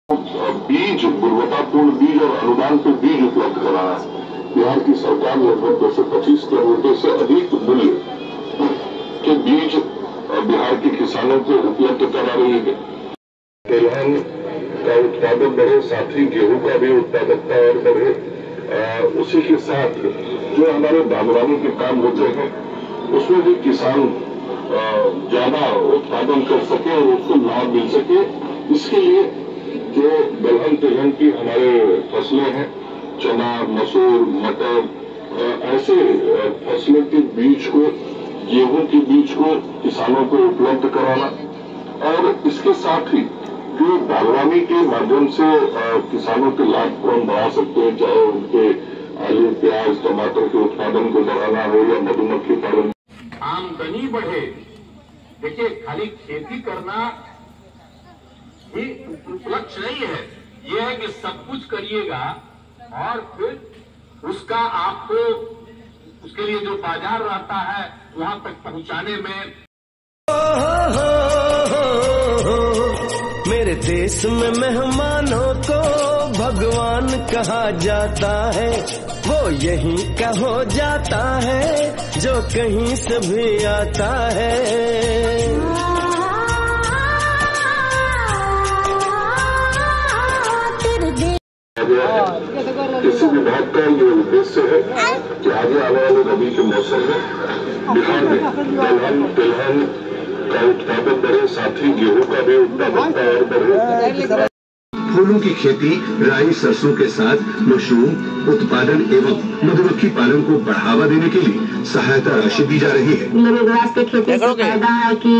बीज, गुणवत्तापूर्ण बीज और अनुदान पे बीज उपलब्ध कराना। बिहार की सरकार लगभग 225 करोड़ रुपए से अधिक मूल्य के बीज बिहार के किसानों को उपलब्ध करा रही है। तिलहन का उत्पादन बढ़े, साथ ही गेहूं का भी उत्पादकता और बढ़े। उसी के साथ जो हमारे बागवानी के काम होते हैं उसमें भी किसान ज्यादा उत्पादन कर सके और उसको लाभ मिल सके। इसके लिए जो दलहन तिलहन की हमारे फसलें हैं, चना, मसूर, मटर, ऐसे फसलों के बीज को, गेहूं के बीज को किसानों को उपलब्ध कराना और इसके साथ ही जो बागवानी के माध्यम से किसानों के लाभ को हम बढ़ा सकते हैं, चाहे उनके आलू, प्याज, टमाटर के उत्पादन को बढ़ाना हो या मधुमक्खी पालन। आमदनी बढ़े। देखिए, खाली खेती करना ही लक्ष्य नहीं है, ये है कि सब कुछ करिएगा और फिर उसका आपको उसके लिए जो बाजार रहता है वहां तक पहुंचाने में। मेरे देश में मेहमानों को भगवान कहा जाता है, वो यहीं का हो जाता है जो कहीं से भी आता है। कृषि विभाग का ये उद्देश्य है कि आगे आने वाले रबी के मौसम में बिहार में दलहन तिलहन का उत्पादन बढ़े, साथ ही गेहूं का भी उत्पादकता और बढ़े। फूलों की खेती, राई, सरसों के साथ मशरूम उत्पादन एवं मधुमक्खी पालन को बढ़ावा देने के लिए सहायता राशि दी जा रही है। लेमन के खेती से फायदा है कि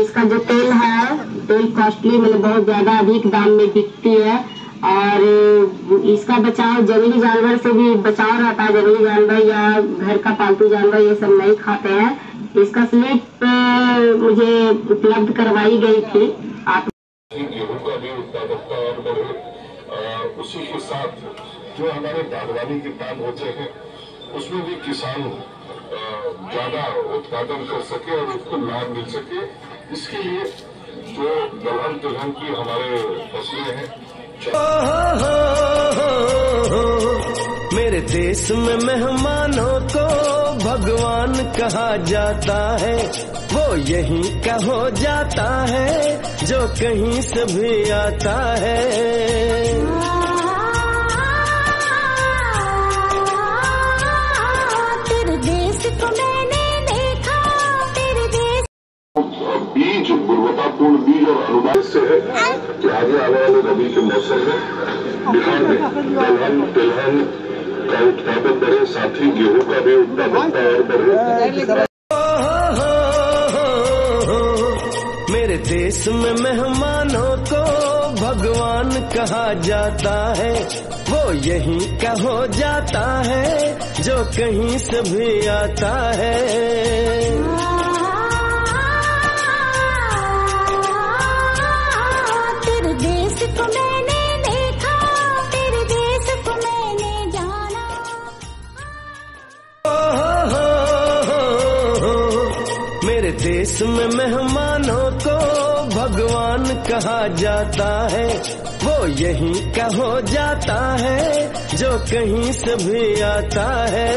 इसका जो तेल है, तेल कॉस्टली मतलब बहुत ज्यादा अधिक दाम में बिकती है और इसका बचाव जंगली जानवर से भी बचाव रहता है। जंगली जानवर या घर का पालतू जानवर ये सब नहीं खाते हैं। इसका स्लिप मुझे उपलब्ध करवाई गई थी। आप गेहूं का भी उत्पादकता और बढ़े। उसी के साथ जो हमारे बागवानी के काम होते हैं उसमें भी किसान ज्यादा उत्पादन कर सके और उसको लाभ मिल सके। इसके लिए जो दलहन तिलहन की हमारे फसलें हैं। मेरे देश में मेहमानों को भगवान कहा जाता है, वो यहीं का हो जाता है जो कहीं से भी आता है। तेरे देश को मैंने देखा, तेरे देश बीज, गुणवत्तापूर्ण बीज और अनुदान से है कि आगे आने वाले रबी के मौसम में बिहार में दलहन तिलहन का उत्पादन बढ़े, साथ ही गेहूं का भी उत्पादकता और बढ़े। मेरे देश में मेहमानों को भगवान कहा जाता है, वो यहीं का हो जाता है जो कहीं से भी आता है। मेरे देश में मेहमानों को भगवान कहा जाता है, वो यहीं का हो जाता है जो कहीं से भी आता है।